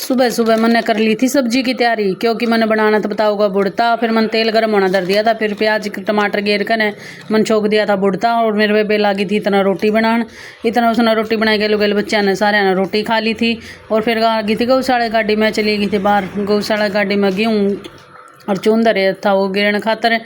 सुबह सुबह मैंने कर ली थी सब्जी की तैयारी, क्योंकि मैंने बनाना तो बताऊंगा बुड़ता। फिर मैंने तेल गर्म होना धर दिया था, फिर प्याज टमाटर घेर कर ने मन छोक दिया था बुड़ता। और मेरे बेबे लागी थी इतना रोटी बनान, इतना उसने रोटी बनाई गेलो गेल बच्चा ने सारे ने रोटी खा ली थी। और फिर आ गई थी गौशाला गाड़ी में, चली गई थी बाहर गौशाला गाड़ी में गेहूँ और चून धरे था वो गिरने खातर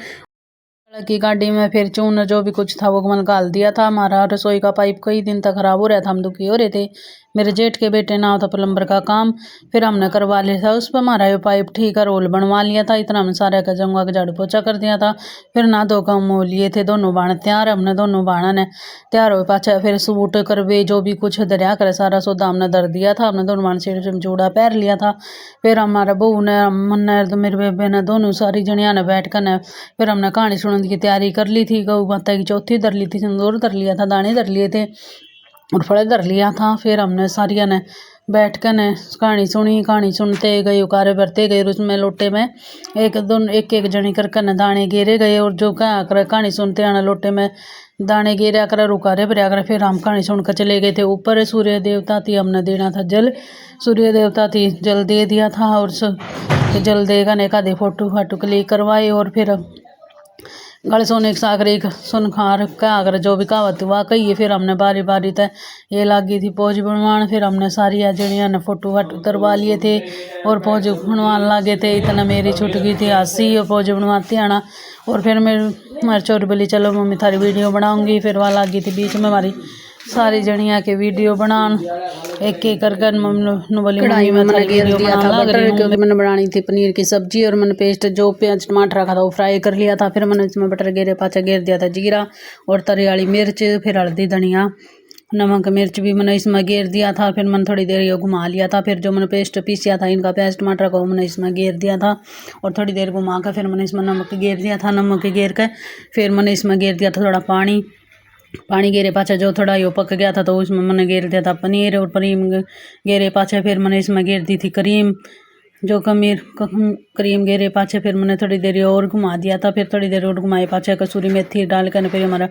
की गाड़ी में। फिर चून जो भी कुछ था वो मैंने गाल दिया था। हमारा रसोई का पाइप कई दिन तक खराब हो रहा था, हम दुखी हो रहे थे। मेरे जेठ के बेटे ना था प्लम्बर का काम, फिर हमने करवा लिया था उस पर हमारा ये पाइप ठीक है रोल बनवा लिया था। इतना हमने सारे का जंगा का झाड़ू पोछा कर दिया था। फिर ना दो काम हो लिए थे, दोनों बाण तैयार, हमने दोनों बाणा ने तैयार हो पाचा। फिर सूट करवे जो भी कुछ दरिया कर सारा सौदा हमने धर दिया था। हमने दोनों बाण से जोड़ा पैर लिया था। फिर हमारा बहू ने मन ने मेरे बेबे ने दोनों सारी जनिया ने बैठ कर फिर हमने कहानी सुनने की तैयारी कर ली थी। गौ माता की चौथी धर ली थी, सिंदूर धर लिया था, दाने धर लिए थे और फल धर लिया था। फिर हमने सारिया ने बैठ कर ने कहानी सुनी। कहानी सुनते गए उकारे भरते गए, उसमें लोटे में एक एक जनी कर कर दाने घेरे गए। और जो क्या करे कहानी सुनते आना लोटे में दाने घेरा कर उकारे भरया कर। फिर हम कहानी सुनकर चले गए थे ऊपर। सूर्य देवता थी, हमने देना था जल, सूर्य देवता थी जल दे दिया था। और जल देगा ने का फोटो फाटो क्लिक करवाए। और फिर गल सोने एक सागर एक सुन खार क्या अगर जो भी कहावत हुआ कही। फिर हमने बारी बारी तय ये लागी थी पोज बनवान। फिर हमने सारी जड़िया ने फोटो वाटो उतरवा लिए थे और पोज बनवान लागे थे। इतना मेरी छुट गई थी हंसी और पोज बनवाती आना। और फिर मेरे चोर बोली चलो मम्मी थारी वीडियो बनाऊंगी। फिर वहाँ लागी थी बीच में हमारी सारी जनिया के वीडियो बनान, एक एक कर मम्मी बोली कढ़ाई में मैंने वीडियो बनाने लग रही हूँ, क्योंकि मैंने बनानी थी पनीर की सब्जी। और मैंने पेस्ट जो प्याज टमाटर रखा था वो फ्राई कर लिया था। फिर मैंने इसमें बटर घेरे पाचा घेर दिया था जीरा और तरी वाली मिर्च, फिर हल्दी धनिया नमक मिर्च भी मैंने इसमें घेर दिया था। फिर मैंने थोड़ी देर ये घुमा लिया था। फिर जो मैंने पेस्ट पीसिया था इनका प्याज टमाटर को मैंने इसमें घेर दिया था और थोड़ी देर घुमा कर फिर मैंने इसमें नमक घेर दिया था। नमक घेर कर फिर मैंने इसमें घेर दिया था थोड़ा पानी घेरे पाछा जो थोड़ा यो पक गया था तो उसमें मैंने घेर दिया था पनीर। और पनीर घेरे पाछे फिर मैंने इसमें घेर दी थी क्रीम, जो क्रीम घेरे पाछे फिर मैंने थोड़ी देर और घुमा दिया था। फिर थोड़ी देर और घुमाए पाछे कसूरी मेथी डाल कर फिर हमारा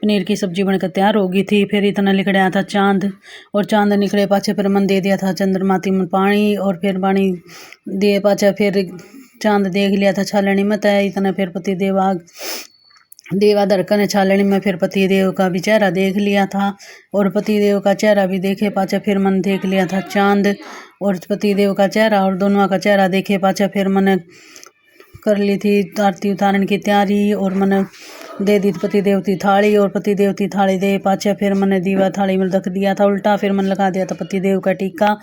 पनीर की सब्जी बनकर तैयार हो गई थी। फिर इतना निकला था चांद, और चांद निकले पाछे फिर मैंने दे दिया था चंद्रमाती में पानी। और फिर पानी दिए पाछे फिर चांद देख लिया था छालनी में तय। इतना फिर पति देवा धरकन छालनी में फिर पतिदेव का भी चेहरा देख लिया था। और पतिदेव का चेहरा भी देखे पाछे फिर मन देख लिया था चांद और पतिदेव का चेहरा। और दोनों का चेहरा देखे पाछे फिर मैंने कर ली थी आरती उतारने की तैयारी। और मैंने दे दी पतिदेव की थाली, और पतिदेव की थाली दे पाछे फिर मैंने दीवा थाली में रख दिया था उल्टा। फिर मैंने लगा दिया था पतिदेव का टीका,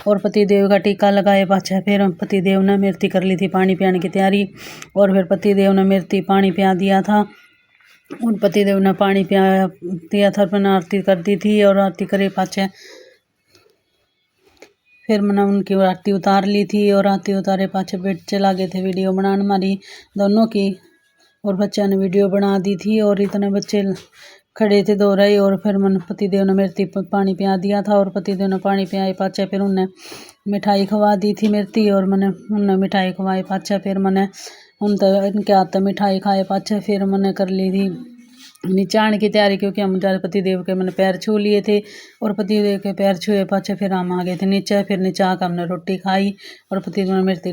और पतिदेव का टीका लगाए पाछे फिर पतिदेव ने मेरती कर ली थी पानी पियाने की तैयारी। और फिर पतिदेव ने मेरती पानी पिया दिया था और पतिदेव ने पानी पिया दिया था। मैंने आरती कर दी थी और आरती करे पाछे फिर मैंने उनकी आरती उतार ली थी। और आरती उतारे पाछे बेट चला गए थे वीडियो बनाने हमारी दोनों की, और बच्चा ने वीडियो बना दी थी। और इतने बच्चे खड़े थे दो रहे। और फिर मैंने पतिदेव ने मेरती पानी पिया दिया था, और पतिदेव ने पानी पियाए पाछे फिर उन्हें मिठाई खवा दी थी मेरती। और मैंने उन्हें मिठाई खवाए पाछे फिर मैंने इनके हाथ मिठाई खाए पाछे फिर मैंने कर ली थी नीचाण की तैयारी, क्योंकि हम पतिदेव के मैंने पैर छू लिए थे। और पतिदेव के पैर छुए पाछे फिर हम आ गए थे नीचे। फिर नीचे आकर हमने रोटी खाई और पतिदेव ने मेरती